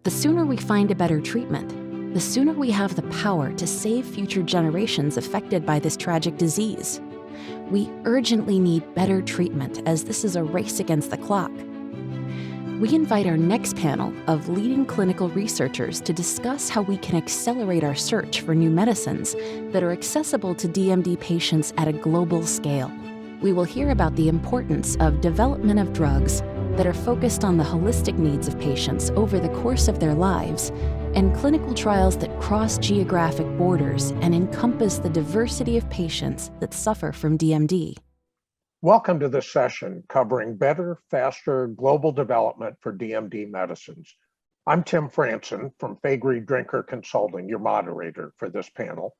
The sooner we find a better treatment, the sooner we have the power to save future generations affected by this tragic disease. We urgently need better treatment, as this is a race against the clock. We invite our next panel of leading clinical researchers to discuss how we can accelerate our search for new medicines that are accessible to DMD patients at a global scale. We will hear about the importance of development of drugs that are focused on the holistic needs of patients over the course of their lives, and clinical trials that cross geographic borders and encompass the diversity of patients that suffer from DMD. Welcome to this session covering better, faster global development for DMD medicines. I'm Tim Franson from Faegre Drinker Consulting, your moderator for this panel.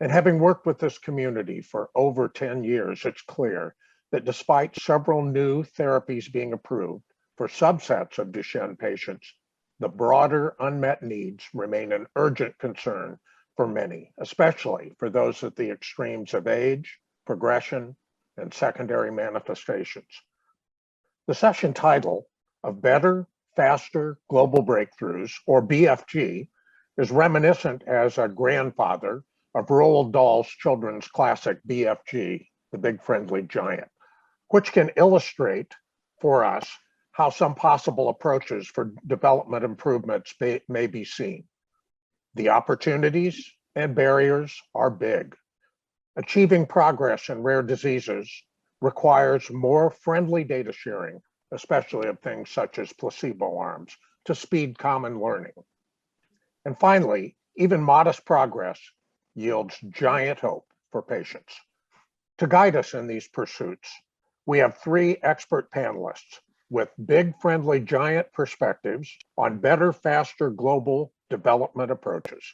And having worked with this community for over 10 years, it's clear that despite several new therapies being approved for subsets of Duchenne patients, the broader unmet needs remain an urgent concern for many, especially for those at the extremes of age, progression, and secondary manifestations. The session title of Better, Faster Global Breakthroughs, or BFG, is reminiscent as a grandfather of Roald Dahl's children's classic BFG, The Big Friendly Giant, which can illustrate for us how some possible approaches for development improvements may be seen. The opportunities and barriers are big. Achieving progress in rare diseases requires more friendly data sharing, especially of things such as placebo arms, to speed common learning. And finally, even modest progress yields giant hope for patients. To guide us in these pursuits, we have three expert panelists with big, friendly, giant perspectives on better, faster global development approaches.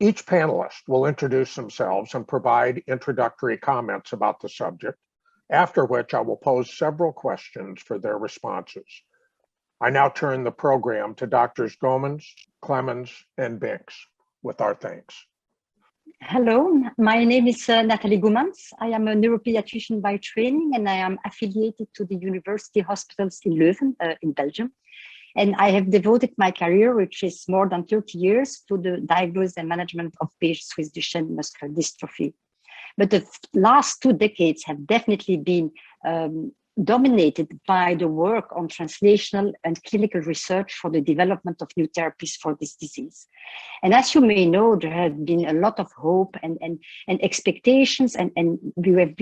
Each panelist will introduce themselves and provide introductory comments about the subject, after which I will pose several questions for their responses. I now turn the program to Drs. Gomans, Lemons, and Binks with our thanks. Hello, my name is Natalie Gomans. I am a neuropediatrician by training, and I am affiliated to the University Hospitals in Leuven, in Belgium. And I have devoted my career, which is more than 30 years, to the diagnosis and management of patients with Duchenne Muscular Dystrophy. But the last 2 decades have definitely been dominated by the work on translational and clinical research for the development of new therapies for this disease. And as you may know, there has been a lot of hope and expectations, and we've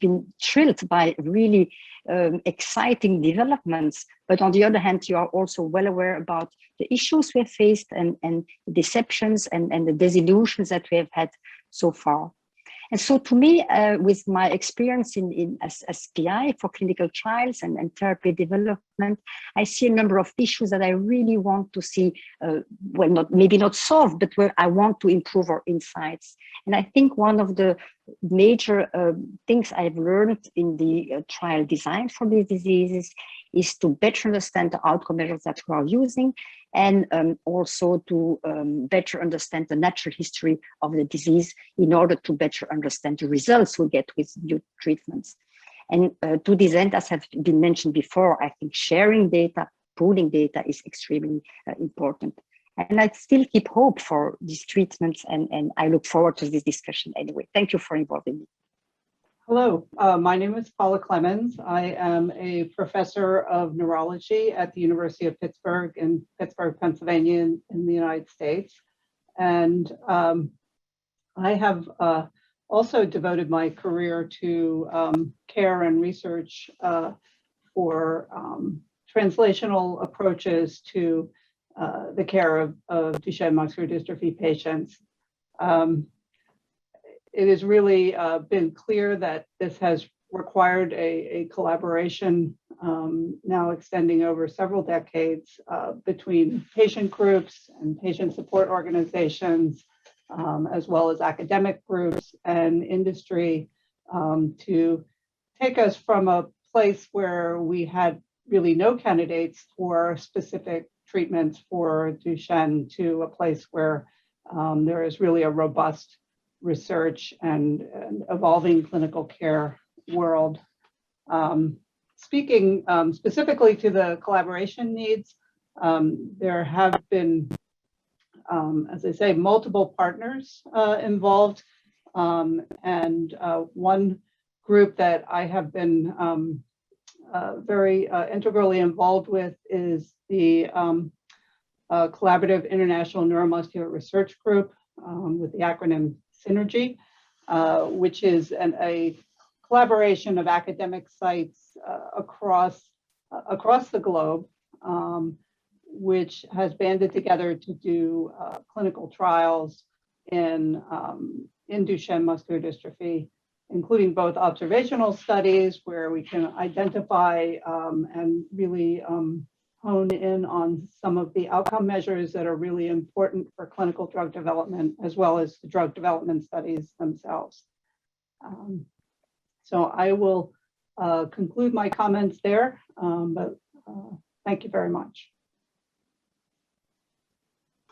been thrilled by really exciting developments. But on the other hand, you are also well aware about the issues we have faced and the deceptions and the disillusions that we have had so far. And so to me, with my experience as PI for clinical trials and therapy development, I see a number of issues that I really want to see, maybe not solved, but where I want to improve our insights. And I think one of the major things I've learned in the trial design for these diseases is to better understand the outcome measures that we are using, and also to better understand the natural history of the disease in order to better understand the results we get with new treatments. And to this end, as have been mentioned before, I think sharing data, pooling data is extremely important. And I still keep hope for these treatments, and I look forward to this discussion anyway. Thank you for involving me. Hello, my name is Paula Lemons. I am a professor of neurology at the University of Pittsburgh in Pittsburgh, Pennsylvania in the United States. And I have also devoted my career to care and research for translational approaches to the care of Duchenne muscular dystrophy patients. It has really been clear that this has required a collaboration now extending over several decades between patient groups and patient support organizations, as well as academic groups and industry, to take us from a place where we had really no candidates for specific treatments for Duchenne to a place where there is really a robust research and evolving clinical care world. Speaking specifically to the collaboration needs, There have been, as I say, multiple partners involved, and one group that I have been very integrally involved with is the Collaborative International Neuromuscular Research Group, with the acronym Synergy, which is a collaboration of academic sites across the globe, which has banded together to do clinical trials in Duchenne muscular dystrophy, including both observational studies where we can identify and really hone in on some of the outcome measures that are really important for clinical drug development, as well as the drug development studies themselves. So I will conclude my comments there, but thank you very much.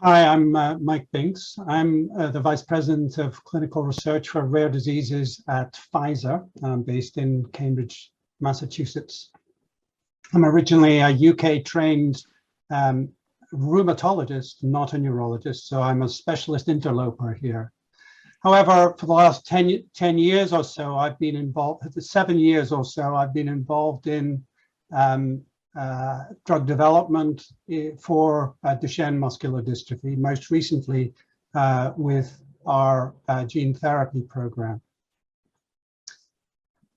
Hi, I'm Mike Binks. I'm the Vice President of Clinical Research for Rare Diseases at Pfizer. I'm based in Cambridge, Massachusetts. I'm originally a UK-trained rheumatologist, not a neurologist, so I'm a specialist interloper here. However, for the last 10 years or so, I've been involved, 7 years or so, I've been involved in drug development for Duchenne muscular dystrophy, most recently with our gene therapy program.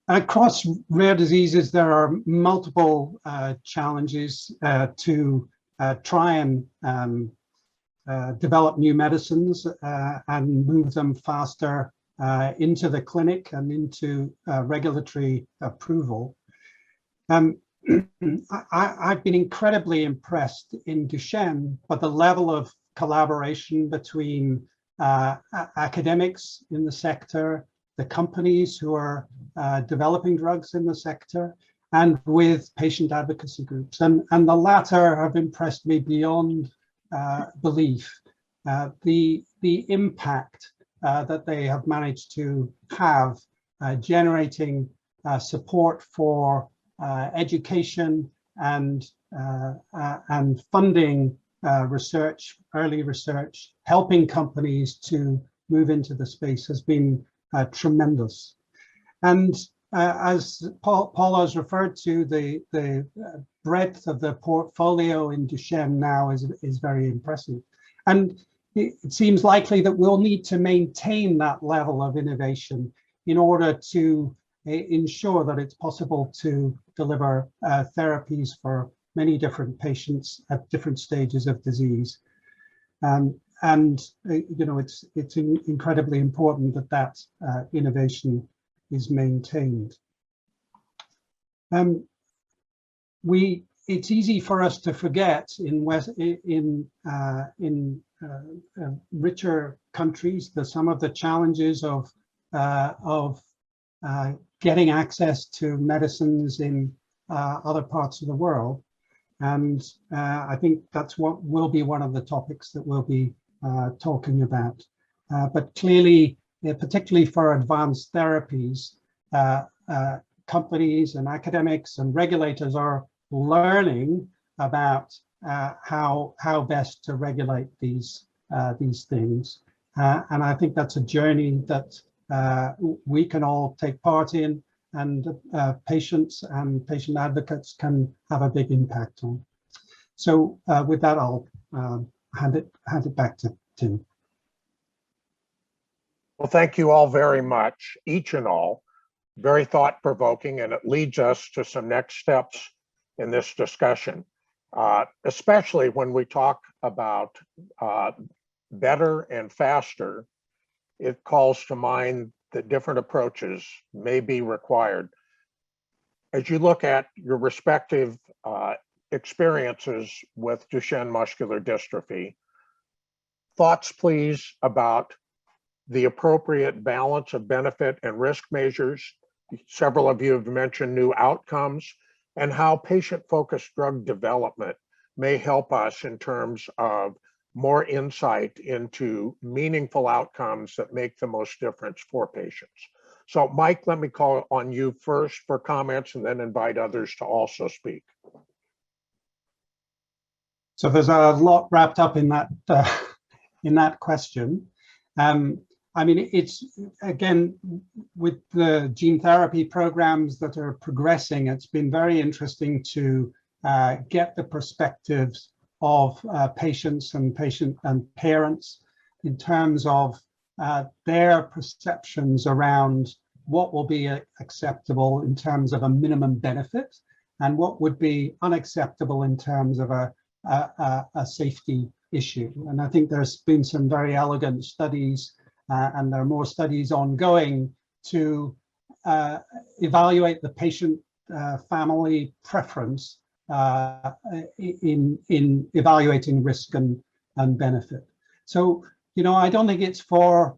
Across rare diseases, there are multiple challenges to try and develop new medicines and move them faster into the clinic and into regulatory approval. I've been incredibly impressed in Duchenne by the level of collaboration between academics in the sector, the companies who are developing drugs in the sector, and with patient advocacy groups. And the latter have impressed me beyond belief. The impact that they have managed to have generating support for education and funding research, early research, helping companies to move into the space has been tremendous. And as Paula has referred to, the breadth of the portfolio in Duchenne now is very impressive. And it seems likely that we'll need to maintain that level of innovation in order to ensure that it's possible to deliver therapies for many different patients at different stages of disease. And you know, it's incredibly important that innovation is maintained. It's easy for us to forget in richer countries some of the challenges of getting access to medicines in other parts of the world. And I think that's what will be one of the topics that we'll be talking about. But clearly, particularly for advanced therapies, companies and academics and regulators are learning about how best to regulate these things. And I think that's a journey that we can all take part in, and patients and patient advocates can have a big impact on. So with that, I'll hand it back to Tim. Well, thank you all very much, each and all. Very thought-provoking, and it leads us to some next steps in this discussion, especially when we talk about better and faster. It calls to mind that different approaches may be required. As you look at your respective experiences with Duchenne muscular dystrophy, thoughts please about the appropriate balance of benefit and risk measures. Several of you have mentioned new outcomes, and how patient-focused drug development may help us in terms of more insight into meaningful outcomes that make the most difference for patients. So Mike, let me call on you first for comments and then invite others to also speak. So there's a lot wrapped up in that question. I mean, it's, again, with the gene therapy programs that are progressing, it's been very interesting to get the perspectives of patients and parents in terms of their perceptions around what will be acceptable in terms of a minimum benefit and what would be unacceptable in terms of a safety issue. And I think there's been some very elegant studies and there are more studies ongoing to evaluate the patient family preference in evaluating risk and benefit. So, you know, I don't think it's for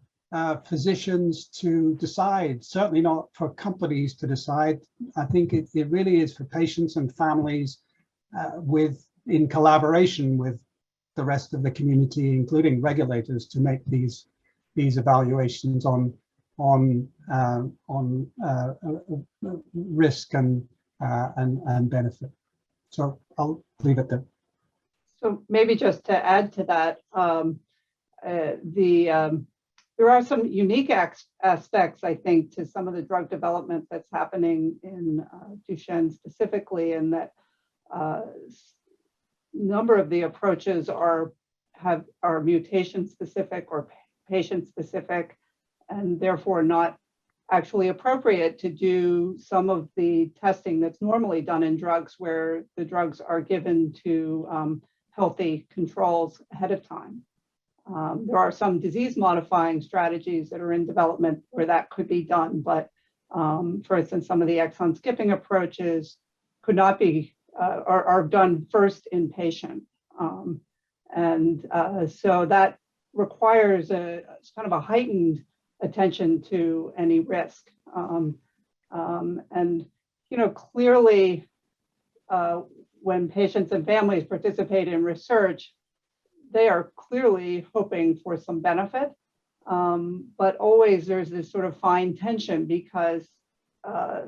physicians to decide, certainly not for companies to decide. I think it really is for patients and families in collaboration with the rest of the community, including regulators, to make these evaluations on risk and benefit. So I'll leave it there. So maybe just to add to that, there are some unique aspects, I think, to some of the drug development that's happening in Duchenne specifically, in that a number of the approaches are mutation specific or patient specific, and therefore not actually appropriate to do some of the testing that's normally done in drugs, where the drugs are given to healthy controls ahead of time. There are some disease modifying strategies that are in development where that could be done, but for instance, some of the exon skipping approaches could not be, are done first in patient. So that requires a kind of a heightened attention to any risk. And, you know, clearly when patients and families participate in research, they are clearly hoping for some benefit, but always there's this sort of fine tension because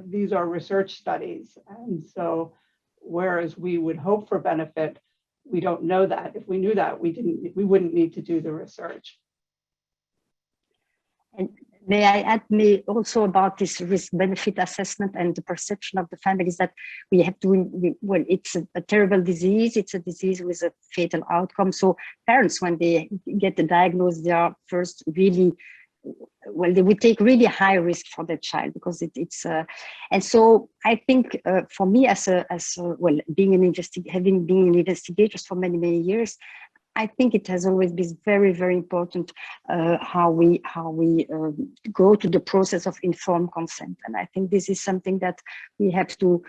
these are research studies. And so whereas we would hope for benefit, we don't know that. If we knew that, we wouldn't need to do the research. And may I add also about this risk-benefit assessment and the perception of the families that we have to, well, it's a terrible disease. It's a disease with a fatal outcome. So parents, when they get the diagnosis, they are first really, well, they would take really high risk for their child because and so I think for me well, being having been an investigator for many years, I think it has always been very, very important how we go to the process of informed consent. And I think this is something that we have to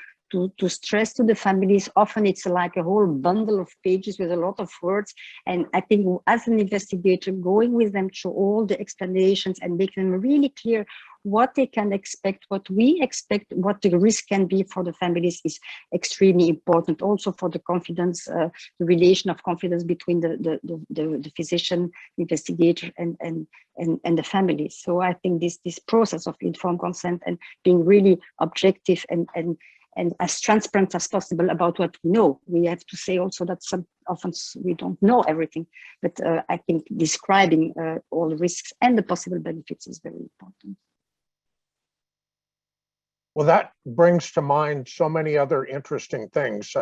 stress to the families. Often it's like a whole bundle of pages with a lot of words. And I think as an investigator, going with them through all the explanations and making them really clear what they can expect, what we expect, what the risk can be for the families is extremely important. Also for the confidence, the relation of confidence between the physician, investigator, and the family. So I think this process of informed consent and being really objective and as transparent as possible about what we know. We have to say also that often we don't know everything, but I think describing all the risks and the possible benefits is very important. Well, that brings to mind so many other interesting things.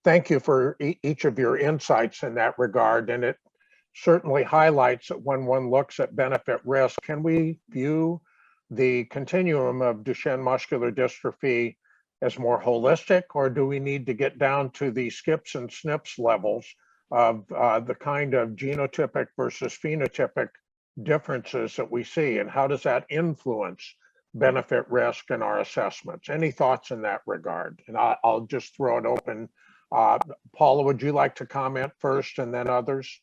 Thank you for each of your insights in that regard. And it certainly highlights that when one looks at benefit risk, can we view the continuum of Duchenne muscular dystrophy as more holistic, or do we need to get down to the skips and snips levels of the kind of genotypic versus phenotypic differences that we see, and how does that influence benefit risk in our assessments? Any thoughts in that regard? And I'll just throw it open. Paula, would you like to comment first and then others?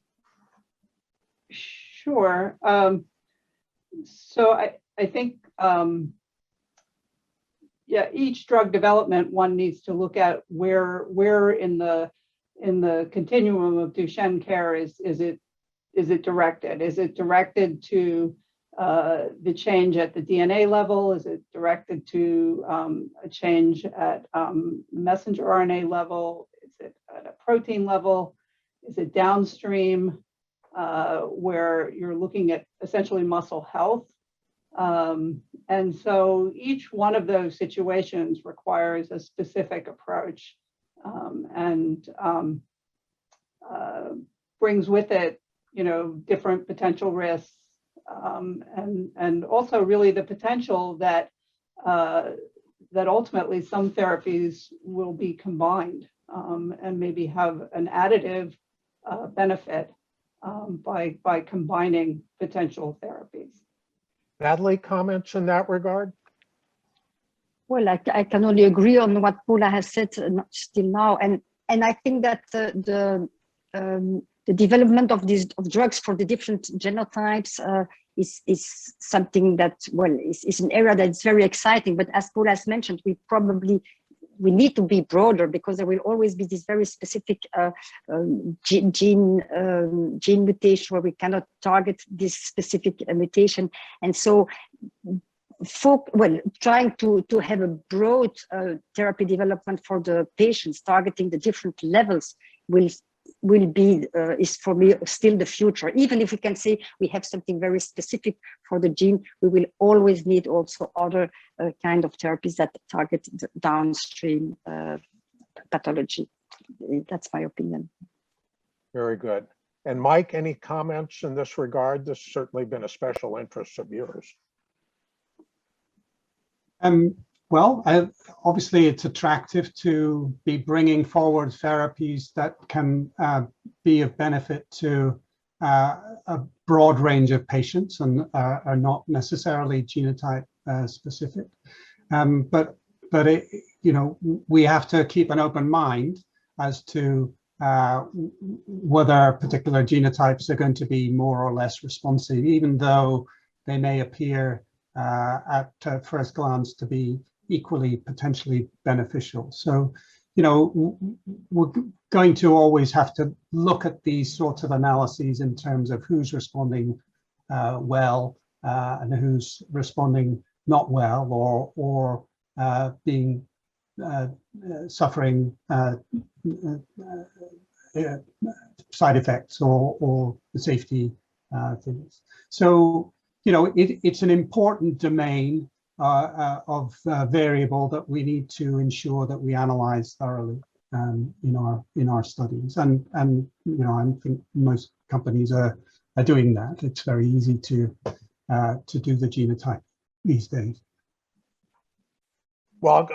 Sure. So I think, yeah, each drug development, one needs to look at where in the continuum of Duchenne care is it directed? Is it directed to the change at the DNA level? Is it directed to a change at messenger RNA level? Is it at a protein level? Is it downstream, where you're looking at essentially muscle health? And so each one of those situations requires a specific approach, and brings with it, different potential risks, and also really the potential that that ultimately some therapies will be combined, and maybe have an additive benefit by combining potential therapies. Natalie, comments in that regard? Well, I can only agree on what Paula has said still now, and I think that the development of drugs for the different genotypes is something that, well, is an area that's very exciting. But as Paula has mentioned, we need to be broader, because there will always be this very specific gene mutation where we cannot target this specific mutation, and so. Trying to have a broad therapy development for the patients, targeting the different levels will be is for me still the future. Even if we can say we have something very specific for the gene, we will always need also other kind of therapies that target the downstream pathology. That's my opinion. Very good. And Mike, any comments in this regard? This has certainly been a special interest of yours. Obviously it's attractive to be bringing forward therapies that can be of benefit to a broad range of patients and are not necessarily genotype specific. But we have to keep an open mind as to whether particular genotypes are going to be more or less responsive, even though they may appear at first glance to be equally potentially beneficial. So, we're going to always have to look at these sorts of analyses in terms of who's responding well and who's responding not well, or being suffering side effects or the safety things. So, it's an important domain of variable that we need to ensure that we analyze thoroughly in our studies, and I think most companies are doing that. It's very easy to do the genotype these days. Well,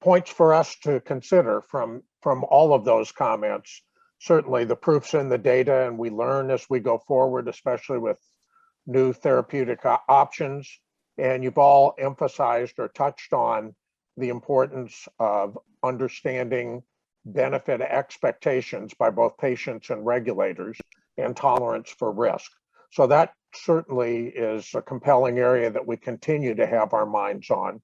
points for us to consider from all of those comments. Certainly the proof's in the data, and we learn as we go forward, especially with new therapeutic options. And you've all emphasized or touched on the importance of understanding benefit expectations by both patients and regulators, and tolerance for risk. So that certainly is a compelling area that we continue to have our minds on.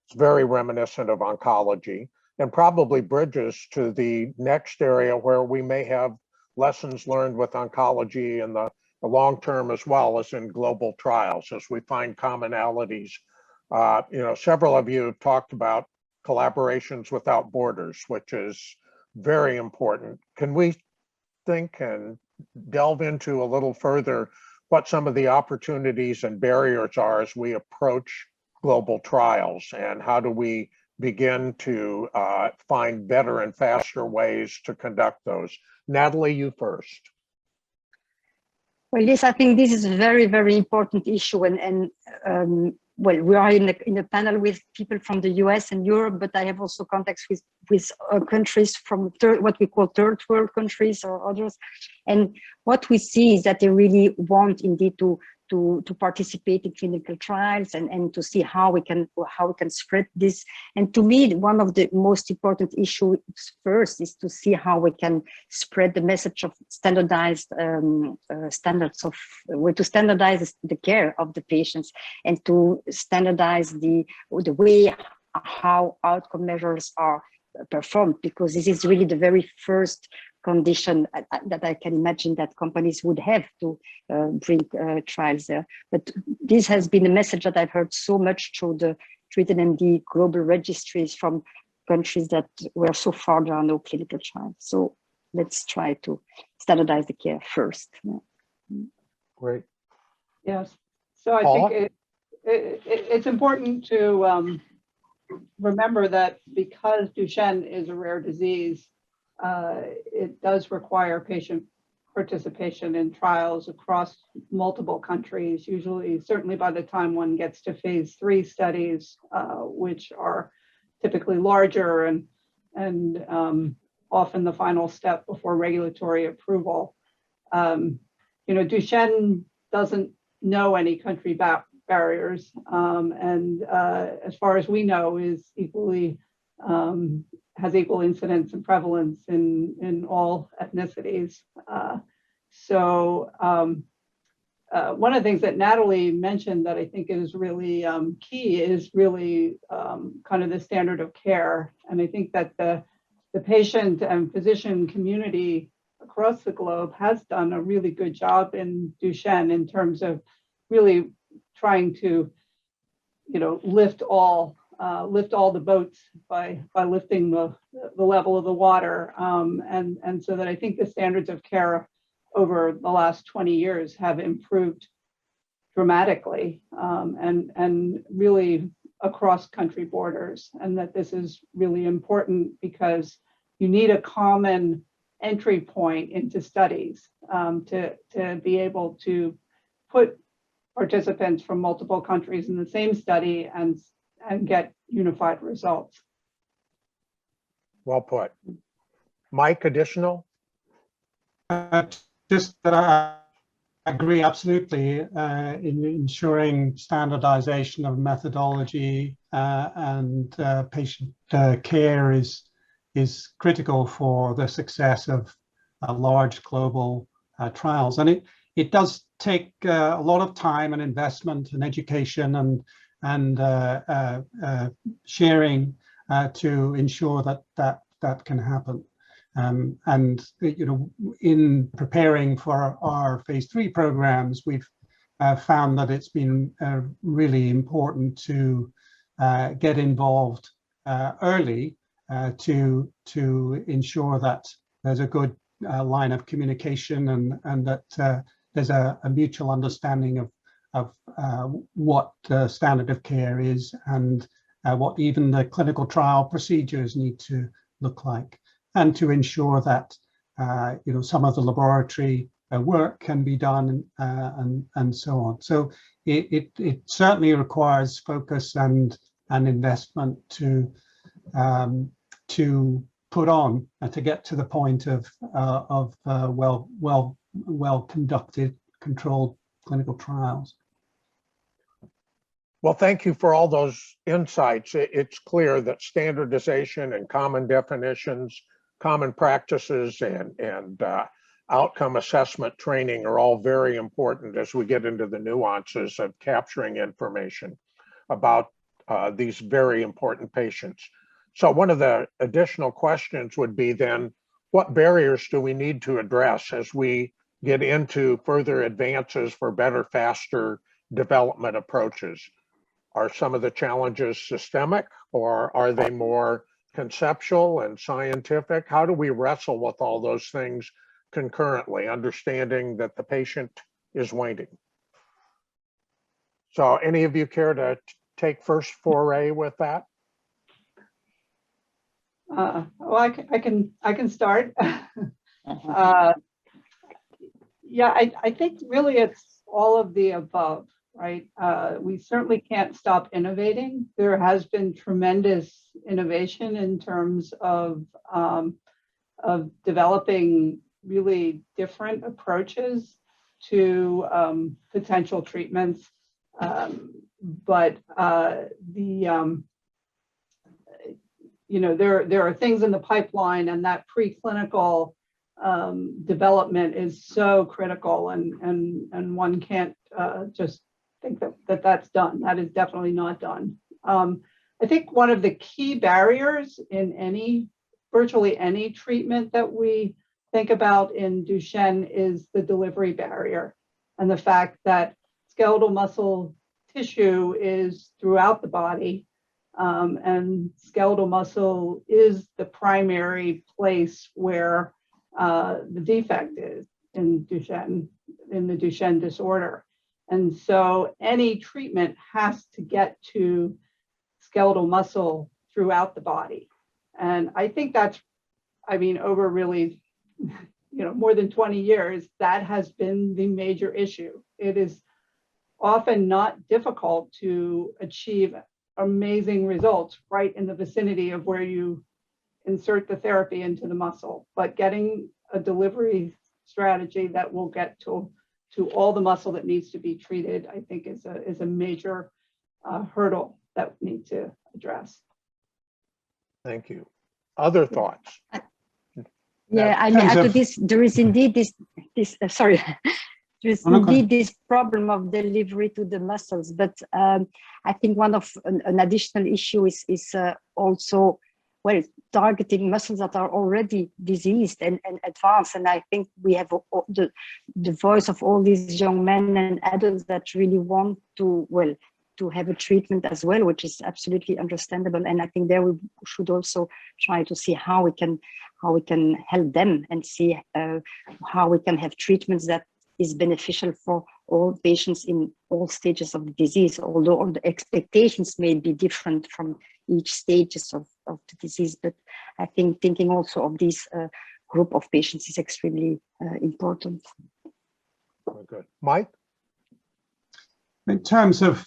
It's very reminiscent of oncology, and probably bridges to the next area where we may have lessons learned with oncology in the long term, as well as in global trials, as we find commonalities. Several of you have talked about collaborations without borders, which is very important. Can we think and delve into a little further what some of the opportunities and barriers are as we approach global trials, and how do we begin to find better and faster ways to conduct those? Natalie, you first. Well, yes, I think this is a very, very important issue, and we are in a panel with people from the US and Europe, but I have also contacts with countries from what we call third world countries or others. And what we see is that they really want indeed to participate in clinical trials and to see how we can spread this. And to me, one of the most important issues first is to see how we can spread the message of standardized standards of to standardize the care of the patients, and to standardize the way how outcome measures are performed, because this is really the very first condition that I can imagine that companies would have to bring trials there. But this has been a message that I've heard so much through the DMD global registries from countries that where so far there are no clinical trials. So let's try to standardize the care first. Great. Yes. So I Paula? think it's important to remember that because Duchenne is a rare disease, it does require patient participation in trials across multiple countries, usually, certainly by the time one gets to phase 3 studies, which are typically larger and often the final step before regulatory approval. Duchenne doesn't know any country barriers, and as far as we know, is equally has equal incidence and prevalence in all ethnicities. One of the things that Natalie mentioned that I think is really key is really kind of the standard of care. And I think that the patient and physician community across the globe has done a really good job in Duchenne in terms of really trying to, lift all the boats by lifting the level of the water, and so that I think the standards of care over the last 20 years have improved dramatically, and really across country borders, and that this is really important because you need a common entry point into studies to be able to put participants from multiple countries in the same study and get unified results. Well put. Mike, additional? Just that I agree absolutely in ensuring standardization of methodology and patient care is critical for the success of large global trials. And it does take a lot of time and investment and education and sharing to ensure that can happen. And in preparing for our phase 3 programs, we've found that it's been really important to get involved early to ensure that there's a good line of communication and that there's a mutual understanding of what the standard of care is and what even the clinical trial procedures need to look like, and to ensure that some of the laboratory work can be done and so on. So it certainly requires focus and investment to put on to get to the point of well conducted, controlled clinical trials. Well, thank you for all those insights. It's clear that standardization and common definitions, common practices, and outcome assessment training are all very important as we get into the nuances of capturing information about these very important patients. So one of the additional questions would be then, what barriers do we need to address as we get into further advances for better, faster development approaches? Are some of the challenges systemic, or are they more conceptual and scientific? How do we wrestle with all those things concurrently, understanding that the patient is waiting? So any of you care to take first foray with that? Well, I can start. Yeah, I think really it's all of the above, right? We certainly can't stop innovating. There has been tremendous innovation in terms of developing really different approaches to potential treatments, but there are things in the pipeline, and that preclinical development is so critical, and one can't just think that that's done. That is definitely not done. I think one of the key barriers in virtually any treatment that we think about in Duchenne is the delivery barrier, and the fact that skeletal muscle tissue is throughout the body, and skeletal muscle is the primary place where the defect is in Duchenne, in the Duchenne disorder. And so any treatment has to get to skeletal muscle throughout the body. And I think that's, I mean, over really, more than 20 years, that has been the major issue. It is often not difficult to achieve amazing results right in the vicinity of where you insert the therapy into the muscle, but getting a delivery strategy that will get to all the muscle that needs to be treated, I think is a major hurdle that we need to address. Thank you. Other thoughts? Yeah, I may add to this. There is indeed this sorry, there is indeed this problem of delivery to the muscles. But I think one of an additional issue is also, well, targeting muscles that are already diseased and advanced. And I think we have the voice of all these young men and adults that really want to, well, to have a treatment as well, which is absolutely understandable. And I think there we should also try to see how we can help them and see how we can have treatments that is beneficial for all patients in all stages of the disease, although all the expectations may be different from each stages of the disease. But I think thinking also of this group of patients is extremely important. Very good. Mike? In terms of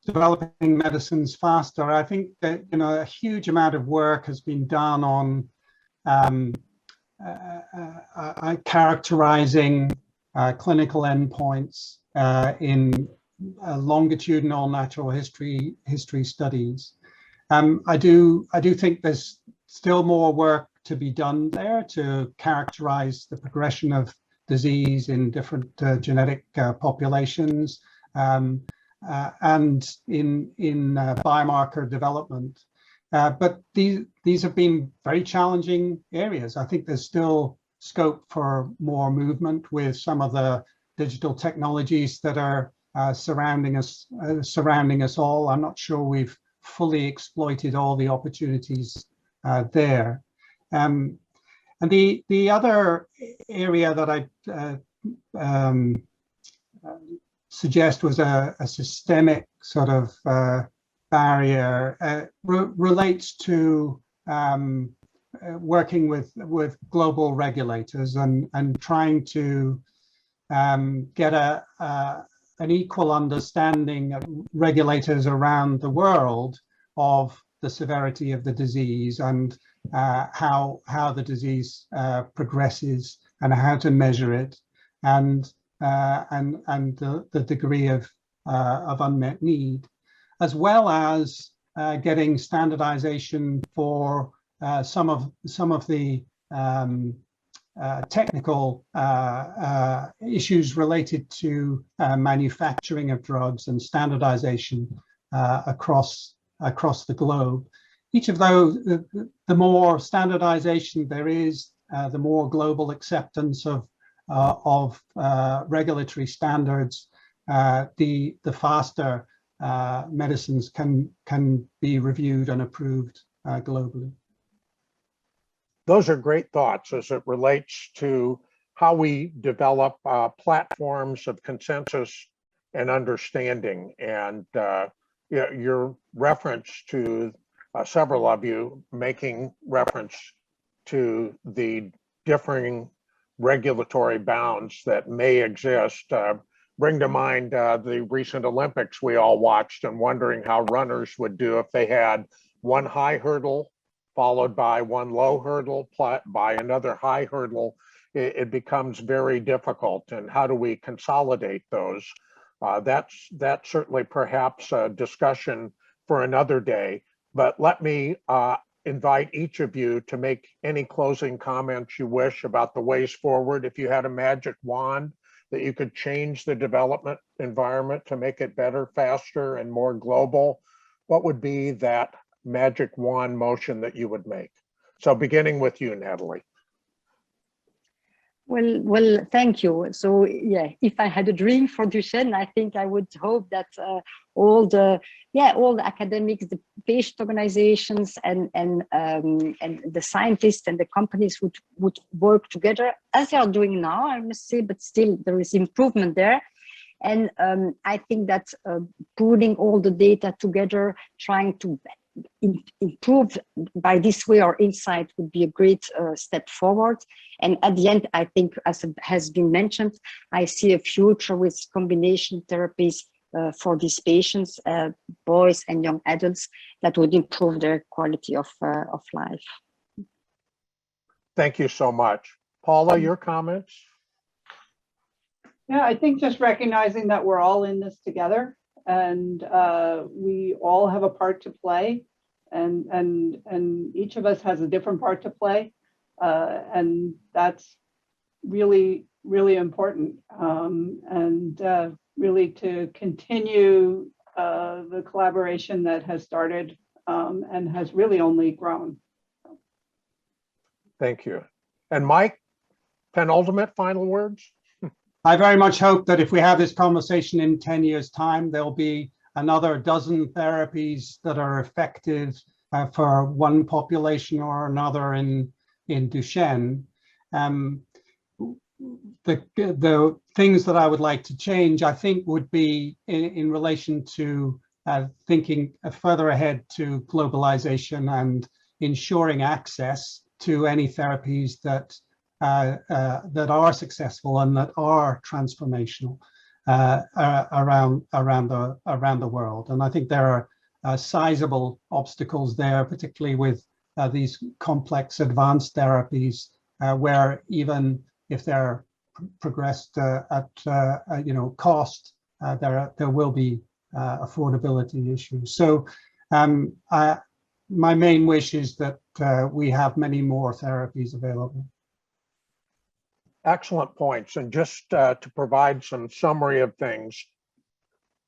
developing medicines faster, I think that a huge amount of work has been done on characterizing clinical endpoints in longitudinal natural history studies. I do think there's still more work to be done there to characterize the progression of disease in different genetic populations and in biomarker development. But these have been very challenging areas. I think there's still scope for more movement with some of the digital technologies that are surrounding us all. I'm not sure we've fully exploited all the opportunities there. And the other area that I suggest was a systemic sort of barrier relates to working with global regulators and trying to get an equal understanding of regulators around the world of the severity of the disease and how the disease progresses and how to measure it and the degree of unmet need, as well as getting standardization for some of the technical issues related to manufacturing of drugs and standardization across the globe. Each of those, the more standardization there is, the more global acceptance of regulatory standards, the faster medicines can be reviewed and approved globally. Those are great thoughts as it relates to how we develop platforms of consensus and understanding. And your reference to several of you making reference to the differing regulatory bounds that may exist bring to mind the recent Olympics we all watched and wondering how runners would do if they had one high hurdle followed by one low hurdle by another high hurdle. It becomes very difficult. And how do we consolidate those? That's certainly perhaps a discussion for another day. But let me invite each of you to make any closing comments you wish about the ways forward. If you had a magic wand that you could change the development environment to make it better, faster, and more global, what would be that magic wand motion that you would make? So beginning with you, Natalie. Well, thank you. So yeah, if I had a dream for Duchenne, I think I would hope that all the academics, the patient organizations, and the scientists and the companies would work together, as they are doing now, I must say, but still there is improvement there. And I think that pooling all the data together, trying to improve by this way our insight would be a great step forward. And at the end, I think, as has been mentioned, I see a future with combination therapies for these patients, boys and young adults, that would improve their quality of life. Thank you so much. Paula, your comments? Yeah, I think just recognizing that we're all in this together, and we all have a part to play, and each of us has a different part to play, and that's really, really important, and really to continue the collaboration that has started and has really only grown. Thank you. And Mike, penultimate final words? I very much hope that if we have this conversation in 10 years' time, there'll be another dozen therapies that are effective for one population or another in Duchenne. The things that I would like to change, I think, would be in relation to thinking further ahead to globalization and ensuring access to any therapies that are successful and that are transformational around the world. And I think there are sizable obstacles there, particularly with these complex advanced therapies, where even if they're progressed at cost, there will be affordability issues. So my main wish is that we have many more therapies available. Excellent points. And just to provide some summary of things,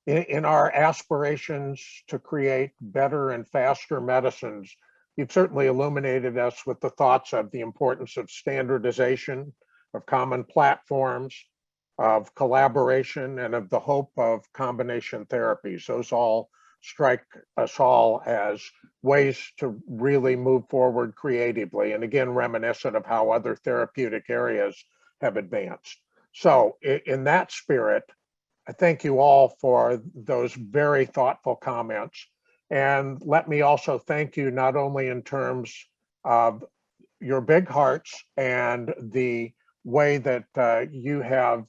in our aspirations to create better and faster medicines, you've certainly illuminated us with the thoughts of the importance of standardization, of common platforms, of collaboration, and of the hope of combination therapies. Those all strike us all as ways to really move forward creatively, and again, reminiscent of how other therapeutic areas have advanced. So in that spirit, I thank you all for those very thoughtful comments. And let me also thank you not only in terms of your big hearts and the way that you have,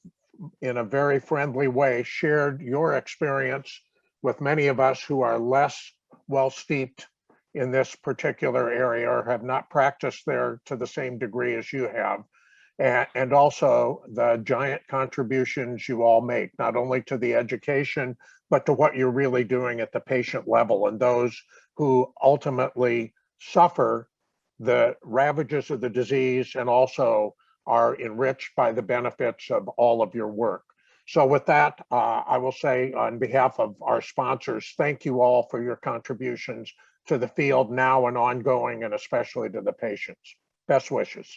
in a very friendly way, shared your experience with many of us who are less well steeped in this particular area or have not practiced there to the same degree as you have. And also the giant contributions you all make, not only to the education, but to what you're really doing at the patient level and those who ultimately suffer the ravages of the disease and also are enriched by the benefits of all of your work. So with that, I will say on behalf of our sponsors, thank you all for your contributions to the field now and ongoing, and especially to the patients. Best wishes.